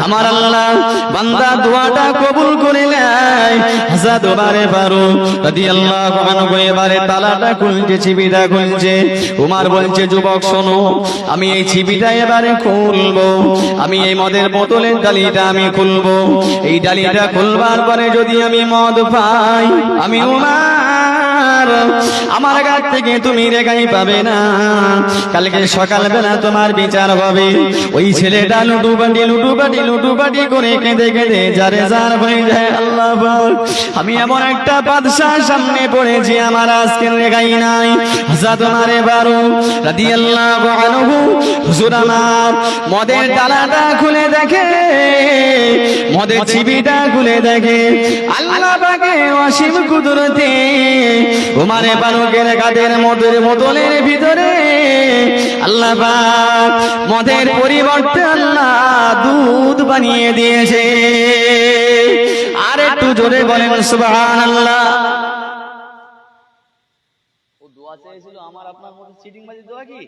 Speaker 1: আমার আল্লাহ বান্দা দোয়াটা কবুল করে নেয়। হযরত ওমর ফারুক রাদিয়াল্লাহু আনহু এবারে তালাটা খুলছে, চিবিটা খুলছে। ওমর বলছে, যুবক শোনো, আমি এই চিবিটা এবারে খুলবো, আমি এই মদের বোতলের ডালিটা আমি খুলবো। এই ডালিটা খুলবার পরে যদি আমি মদ পাই, আমি ওমর, আমার কাছ থেকে তুমি রেখাই পাবে না। কালকে সকালবেলা তোমার বিচার হবে। ওই ছেলেটা লুটুপাটি করে কেঁদে কেঁদে যারে যার হয়ে যায়। আল্লাহ পাক, আমি এমন একটা বাদশাহ সামনে পড়েছি, আমার আজকের রেখাই নাই। হযরত ওমর ফারুক রাদিয়াল্লাহু আনহু হুজুর আমার মদের ডালাটা খুলে দেখে, মদের চিবিটা খুলে দেখে, আল্লাহ পাকের অসীম কুদরতে ওমর ফারুকের কাঁধের মদের বোতলের ভিতরে আল্লাহ পাক মদের পরিবর্তে আল্লাহ দুধ বানিয়ে দিয়েছে। আর একটু জোরে বলেন সুবহানাল্লাহ। ও দোয়া চেয়েছিল আমার আপনার মধ্যে চিটিংবাজি দোয়া কি?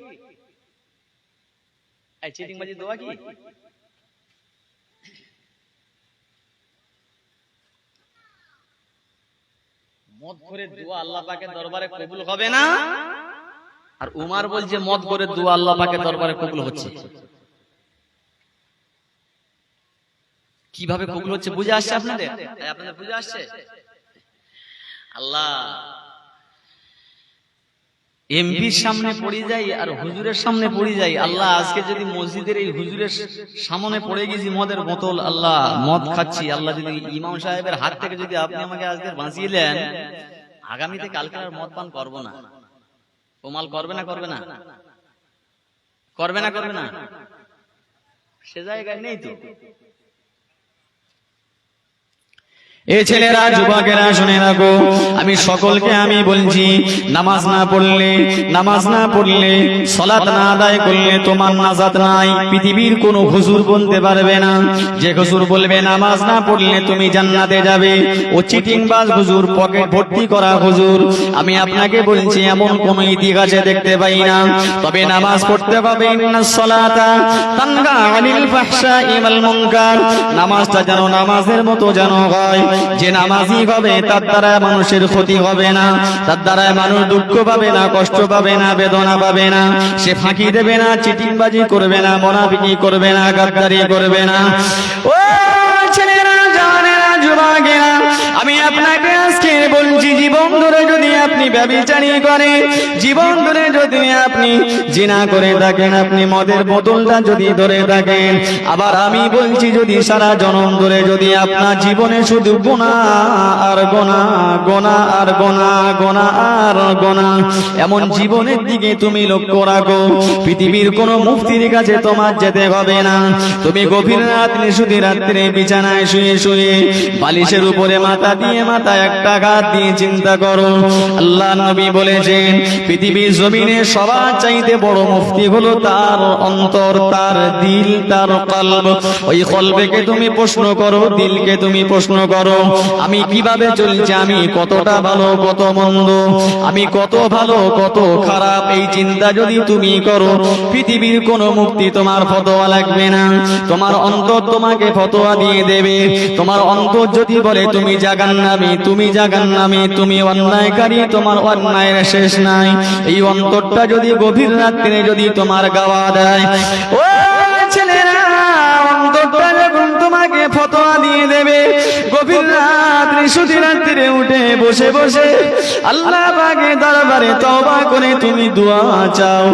Speaker 1: এই চিটিংবাজি দোয়া কি? মদ করে দোয়া আল্লাহ পাকের দরবারে কবুল হবে না। আর উমর বলছে মদ করে দোয়া আল্লাহ পাকের দরবারে কবুল হচ্ছে। কিভাবে কবুল হচ্ছে বুঝে আসছে আপনাদের? আপনাদের বুঝে আসছে? আল্লাহ এমপির সামনে পড়ে যাই আর হুজুরের সামনে পড়ে যাই। আল্লাহ আজকে যদি মসজিদের এই হুজুরের সামনে পড়ে গেছি মদের বোতল, আল্লাহ মদ খাচ্ছি, আল্লাহ যদি ইমাম সাহেবের হাত থেকে যদি আপনি আমাকে আজকে বাঁচিয়ে দেন, আগামীতে কালকে আর মদ পান করবো না। ওমাল করবে না, করবে না, করবে না, করবে না, সে জায়গায় নেই তো। এ ছেলেরা, যুবকেরা শুনে রাখো, আমি সকলকে আমি বলছি, নামাজ না পড়লে সালাত না আদায় করলে তোমার নাজাত নাই। পৃথিবীর কোন হুজুর বলতে পারবে না যে হুজুর বলবে নামাজ না পড়লে তুমি জান্নাতে যাবে, ও চিটিংবাজ হুজুর, পকেট ভর্তি করা হুজুর। আমি আপনাকে বলছি এমন কোন ইতিহাসে দেখতে পাই না। তবে নামাজ পড়তে হবে, ইন্নাস সালাতা তানহা আনিল ফাহশাই ওয়াল মুনকার। নামাজটা যেন নামাজের মতো যেন হয়, যে নামাজি হবে তার দ্বারা মানুষের ক্ষতি হবে না, তার দ্বারা মানুষ দুঃখ পাবে না, কষ্ট পাবে না, বেদনা পাবে না, সে ফাঁকি দেবে না, চিটিংবাজি করবে না, মুনাফিকি করবে না, গাদ্দারি করবে না। ও ছেলেরা, জানেরা, যুবকেরা, আমি আপনাকে আজকে বলছি, জীবন ধরে যদি আপনি ব্যভিচারী করেন, জীবন ধরে যদি আপনি জিনা করে থাকেন, আপনি মদের বোতলটা যদি ধরে থাকেন, আবার আমি বলছি যদি সারা জনম ধরে যদি আপনার জীবনে শুধু গোনা আর গোনা, গোনা আর গোনা, গোনা আর গোনা, এমন জীবনের দিকে তুমি লক্ষ্য রাখো, পৃথিবীর কোন মুফতির কাছে তোমার যেতে হবে না। তুমি গভীর রাত নিশুতি রাত্রে বিছানায় শুয়ে শুয়ে বালিশের উপরে মাথা দিয়ে, মাথায় একটা হাত দিয়ে চিন্তা করো। আল্লাহ নবী বলেছেন, পৃথিবীর জমিনে সবার চাইতে বড় মুফতি হলো তার অন্তর, তার দিল, তার কলব। ওই কলবেকে তুমি প্রশ্ন করো, দিলকে তুমি প্রশ্ন করো, আমি কিভাবে চলছি, আমি কতটা ভালো, কত মন্দ, আমি কত ভালো, কত খারাপ। এই চিন্তা যদি তুমি করো, পৃথিবীর কোন মুক্তি তোমার ফতোয়া লাগবে না, তোমার অন্তর তোমাকে ফতোয়া দিয়ে দেবে। তোমার অন্তর যদি বলে তুমি জাহান্নামী, তুমি জাহান্নামী, তুমি অন্যায়কারী, তোমার অন্যায়ের শেষ নাই, এই অন্তরটা যদি গভীর রাত্রে যদি তোমার গাওয়া দেয়, ও ছেলেরা, অন্তরটা যখন তোমাকে ফতোয়া দিয়ে দেবে, গভীর রাত নিশুতি রাত্রে উঠে বসে বসে আল্লাহ পাকের দরবারে তওবা করে তুমি দোয়া চাও।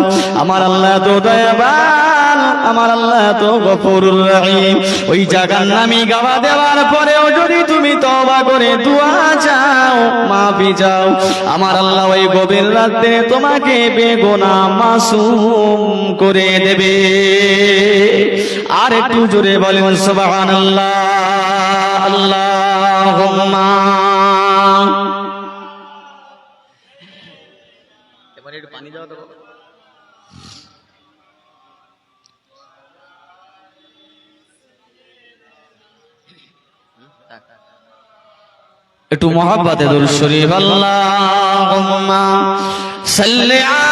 Speaker 1: আমার আল্লাহ তো দয়াবান, আমার আল্লাহ তো গফুরুর রহিম। ওই জাহান্নামী গাওয়া দেওয়ার পরেও যদি তুমি তওবা করে দোয়া চাও, মাফি চাও, আমার আল্লাহ ওই গভীর রাতে তোমাকে বেগুনাহ মাসুম করে দেবে। আর একটু জোরে বলেন সুবহানাল্লাহ, আল্লাহুম্মা। এবারে একটু পানি দাও তো। একটু মহব্বতে দুরূদ শরীফ, আল্লাহুম্মা সাল্লি আলা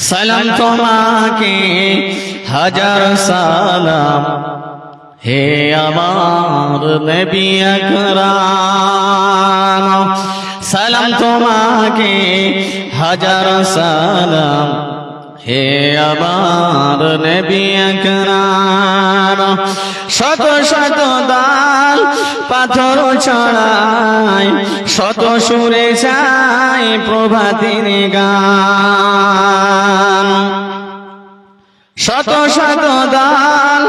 Speaker 1: সালাম তোমাকে হাজার সালাম, হে আমার নবী আকরাম। সালাম তোমাকে হাজার সালাম, হে আমার নবী আকরাম। শত শত দাল পাথর ছড়ায়, শত সুরে যায় প্রভাতের গান। শত শত দাল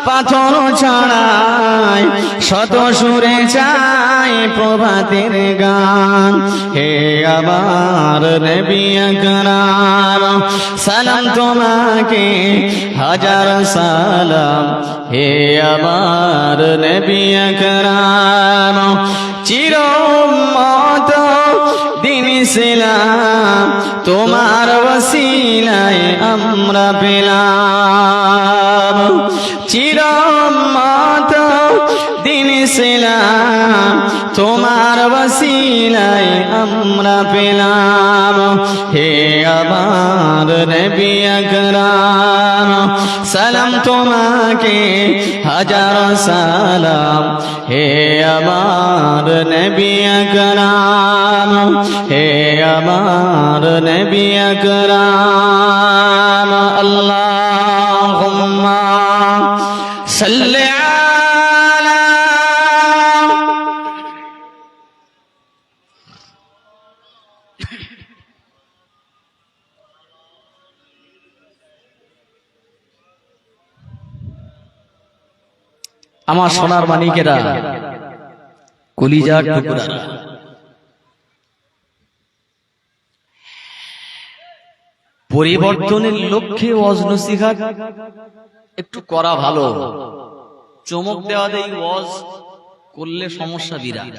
Speaker 1: পাথর ছড়ায়, শত সুরে যায় প্রভাতের গান। হে আমার নবী আকরাম, সালাম তোমাকে হাজার সালাম, হে আমার নবী আকরাম। চির উম্মত দিন ইসলাম তোমার ওসিলায় আমরা পেলাম। চির উম্মত দিন ইসলাম তোমার ওসিলায় আমরা পেলাম। হে আমার নবী আকরাম, সালাম তোমাকে হাজার সালাম, হে আমার নবী আকরাম, হে আমার নবী আকরাম। আল্লাহুম্মা সাল্লি আলা। আমার সোনার মানিকেরা, কলিজার টুকরা, পরিবর্তনের লক্ষ্যে ওয়াজ নসিহত একটু করা ভালো। চমক দেওয়া দেই ওয়াজ করলে সমস্যা বিরাট।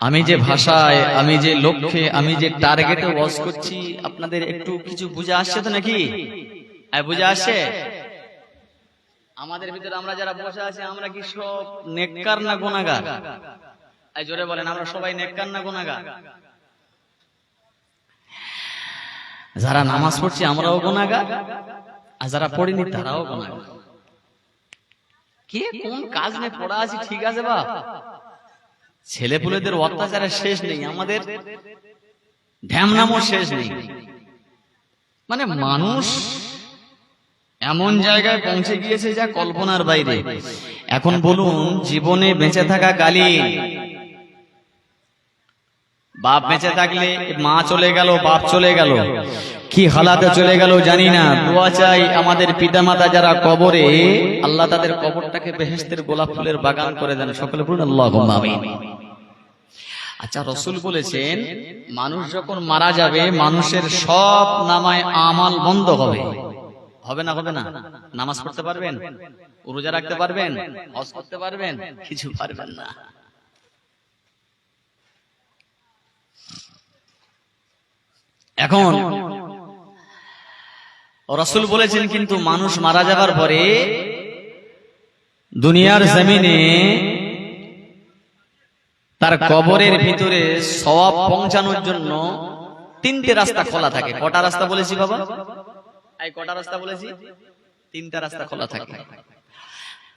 Speaker 1: আমি যে ভাষায়, আমি যে লক্ষ্যে, আমি যে টার্গেটে ওয়াজ করছি, আপনাদের একটু কিছু বুঝে আসছে তো নাকি? বুঝে আসছে? আমাদের ভিতরে আমরা যারা বসে আছি, আমরা কি সব নেককার না গুনাহগার? জোরে বলেন, আমরা সবাই নেককার না গুনাহগার? যারা নামাজ পড়ছি আমরাও গুনাহগার, আর যারা পড়িনি তারাও গুনাহগার। কে কোন কাজ নিয়ে পড়া আছি ঠিক আছে বাপ, ছেলেপুলেদের অত্যাচারের শেষ নেই, আমাদের ঢ্যামনামও শেষ নেই। মানে মানুষ এমন জায়গায় পৌঁছে গিয়েছে যা কল্পনার বাইরে। এখন বলুন, জীবনে বেঁচে থাকা কালীন বাপ বেঁচে থাকলে মা চলে গেল, বাপ চলে গেল, কি হালাতে চলে গেল জানি না। দোয়া চাই আমাদের পিতামাতা যারা কবরে, আল্লাহ তাদের কবরটাকে বেহেশতের গোলাপ ফুলের বাগান করে দেন। সকলে বলুন আল্লাহুম্মা আমিন। আচ্ছা, রাসূল বলেছেন মানুষ যখন মারা যাবে মানুষের সব নামায় আমাল বন্ধ হবে। হবে না? হবে না? নামাজ পড়তে পারবেন? রোজা রাখতে পারবেন? হজ করতে পারবেন? কিছু পারবেন না। এখন রাসূল বলেছেন কিন্তু মানুষ মারা যাবার পরে দুনিয়ার জমিনে তার কবরের ভিতরে সওয়াব পৌঁছানোর জন্য তিনটে রাস্তা খোলা থাকে। কটা রাস্তা বলেছি বাবা? এই কটা রাস্তা বলেছি? তিনটা রাস্তা খোলা থাকে।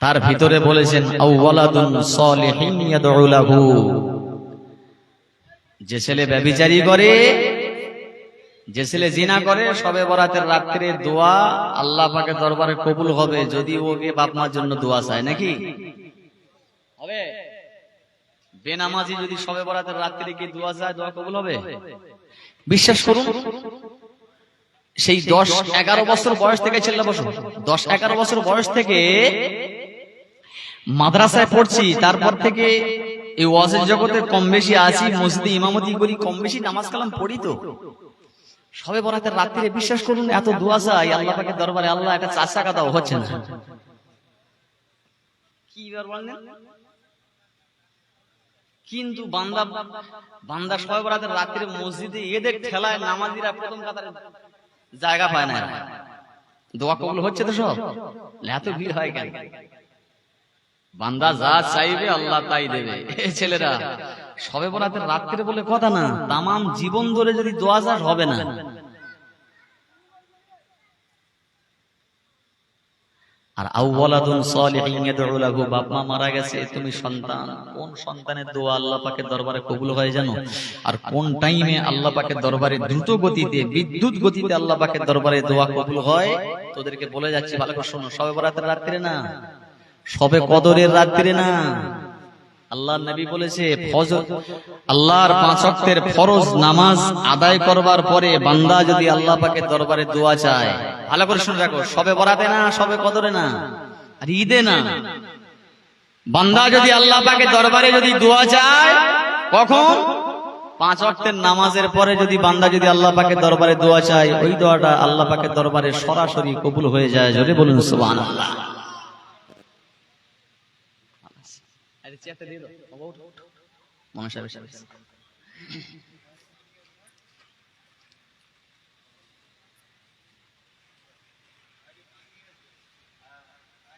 Speaker 1: তার ভিতরে বলেছেন আউওয়ালাদুন সালিহিন ইয়াদউ লাহু, যে ছেলে ব্যভিচারী করে, যে ছেলে জিনা করে, শবে বরাতের রাত্রে দোয়া আল্লাহ পাকের দরবারে কবুল হবে যদি ওকে বাপ মার জন্য দোয়া চায়। নাকি হবে? বেনামাজি যদি শবে বরাতের রাত্রে গিয়ে দোয়া চায়, দোয়া কবুল হবে? বিশ্বাস করুন, সেই 10-11 বছর বয়স থেকে ছেলে বসো, 10-11 বছর বয়স থেকে মাদ্রাসায় পড়ছি, তারপর থেকে এই ওয়াজের জগতে কম বেশি আছি, মসজিদে ইমামতি করি, কম বেশি নামাজ কালাম পড়ি। তো শবে বরাতের রাত্রে বিশ্বাস করুন এত দোয়া চাই আল্লাহ পাকের দরবারে, আল্লাহ একটা 4 টাকা দাও, হচ্ছে না। কি বলেন? কিন্তু বান্দা শবে বরাতের রাত্রে মসজিদে এদের ঠেলায় নামাজিরা প্রথম কাতারে জায়গা পায় না। দোয়া কবুল হচ্ছে তো সব? এত ভিড় হয় কেন? বান্দা যা চাইবে আল্লাহ তাই দেবে। এই ছেলেরা শবে বরাতের রাত্রে বলে কথা না, তামাম জীবন ধরে যদি দোয়া চাস হবে না। আর আউওয়ালাদুন সালিহিন ইয়াদউ লাহু, বাপ মা মারা গেছে, তুমি সন্তান, কোন সন্তানের দোয়া আল্লাহ পাকের দরবারে কবুল হয় জানো? আর কোন টাইমে আল্লাহ পাকের দরবারে দ্রুত গতিতে, বিদ্যুৎ গতিতে আল্লাহ পাকের দরবারে দোয়া কবুল হয়? তোদেরকে বলে যাচ্ছি, ভালো করে শোনো। শবে বরাতের রাত্রে না, শবে কদরের রাত্রে না। আল্লাহর নবী বলেছে ফজর, আল্লাহর 5 ওয়াক্তের ফরজ নামাজ আদায় করবার পরে বান্দা যদি আল্লাহ পাকের দরবারে দোয়া চায়, ভালো করে শুনে রাখো, শবে বরাতে না, শবে কদরে না, আর ঈদে না, বান্দা যদি আল্লাহ পাকের দরবারে যদি দোয়া চায়, কখন? 5 ওয়াক্তের নামাজের পরে যদি বান্দা যদি আল্লাহ পাকের দরবারে দোয়া চায়, ওই দোয়াটা আল্লাহ পাকের দরবারে সরাসরি কবুল হয়ে যায়। জোরে বলুন সুবহানাল্লাহ।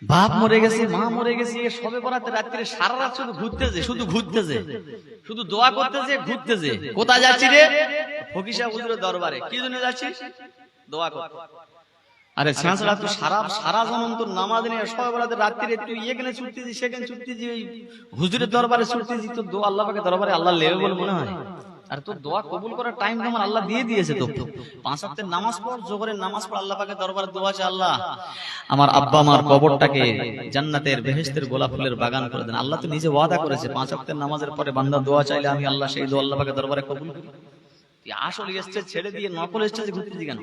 Speaker 1: বাপ মরে গেছে, মা মরে গেছে, শবে বরাতের রাত্রে সারা রাত শুধু ঘুরতেছে, শুধু ঘুরতেছে, শুধু দোয়া করতেছে, ঘুরতেছে। কোথায় যাচ্ছি রে? ফকির সাহেব হুজুরের দরবারে। কি জন্য যাচ্ছি? দোয়া করতে। আরে ছাঁচড়া, তুই সারা জনম তোর নামাজ নিয়ে শবে বরাতের রাত্রে তুই এখানে ছুটতেছি, সেখানে ছুটতেছি, হুজুরের দরবারে ছুটতেছি, তোর দোয়া আল্লাহ পাকের দরবারে আল্লাহ লেবে বলে মনে হয়? আর তোর দোয়া কবুল করার টাইম তোমার আল্লাহ দিয়ে দিয়েছে। তো 5 ওয়াক্তের নামাজ পড়, যোহরের নামাজ পড়, আল্লাহ পাকের দরবারে দোয়া চাই, আল্লাহ আমার আব্বা মার কবরটাকে জান্নাতের বেহেশতের গোলাপ ফুলের বাগান করে দেন। আল্লাহ তো নিজে ওয়াদা করেছে 5 ওয়াক্তের নামাজের পরে বান্দা দোয়া চাইলে আমি আল্লাহ সেই দোয়া আল্লাহ পাকের দরবারে কবুল করি। তুই আসল স্টেজ ছেড়ে দিয়ে নকল স্টেজে ঘুরতেছি কেন?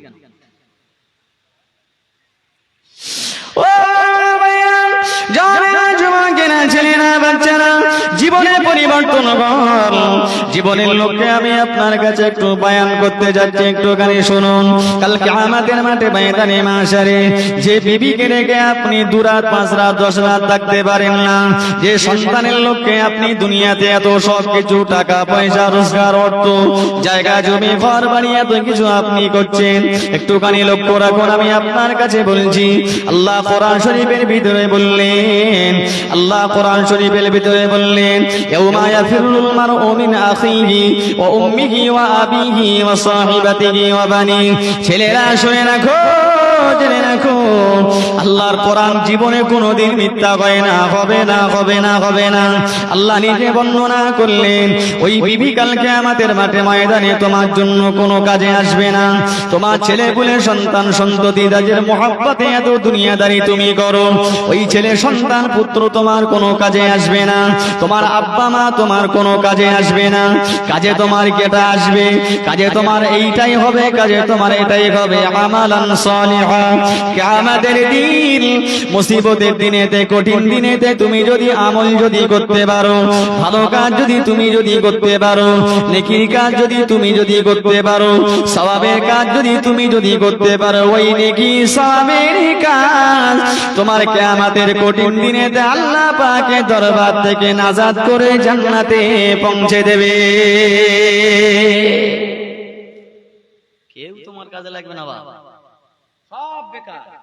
Speaker 1: ছেলেরা, বাচ্চারা, বন্ধুগণ, জীবনের লক্ষ্যে আমি আপনার কাছে একটু বয়ান করতে যাচ্ছি, একটুখানি শুনুন। কাল কিয়ামতের মাঠে ময়দানে মাশারে যে বিবিকে রেখে আপনি 2 রাত 5 রাত 10 রাত থাকতে পারেন না, যে সন্তানের লক্ষ্যে আপনি দুনিয়াতে এত সব কিছু টাকা পয়সা রোজগার অর্থ জায়গা জমি ঘর বাড়ি এত কিছু আপনি করছেন, একটুখানি লক্ষ্য রাখুন। আমি আপনার কাছে বলছি, আল্লাহ কোরআন শরীফের ভিতরে বললেন, আল্লাহ কোরআন শরীফের ভিতরে বললেন, ইয়াউমা ইয়াফিরুল মারউ মিন আখিহি ওয়া উম্মিহি ওয়া আবিহি ওয়া সাহিবাতিহি ওয়া বানি। ছেলেরা শুনে রাখো, জেনে রাখো, আল্লাহর কোরআন জীবনে কোনোদিন মিথ্যা হয় না, হবে না, হবে না, হবে না। আল্লাহ নিজে বর্ণনা করলেন, ওই বিবি কাল কিয়ামতের মাঠে ময়দানে তোমার জন্য কোনো কাজে আসবে না। তোমার ছেলে পুলে সন্তান সন্ততি যাদের মহব্বতে এত দুনিয়াদারি তুমি করো, ওই ছেলে সন্তান পুত্র তোমার কোনো কাজে আসবে না। তোমার আব্বা মা তোমার কোনো কাজে আসবে না। কাজে তোমার কেটা আসবে, কাজে তোমার এইটাই হবে, কাজে তোমার এটাই হবে, আমালান সালিহা। কিয়ামতের দিন, মুসিবতের দিনেতে, কঠিন দিনেতে তুমি যদি আমল যদি করতে পারো, ভালো কাজ যদি তুমি যদি করতে পারো, নেকির কাজ যদি তুমি যদি করতে পারো, সওয়াবের কাজ যদি তুমি যদি করতে পারো, ওই নেকি সওয়াবের কাজ তোমার কিয়ামতের কঠিন দিনেতে আল্লাহ পাকের দরবার থেকে নাজাত করে জান্নাতে পৌঁছে দেবে। কেউ তোমার কাজে লাগবে না বাবা, সব বেকার।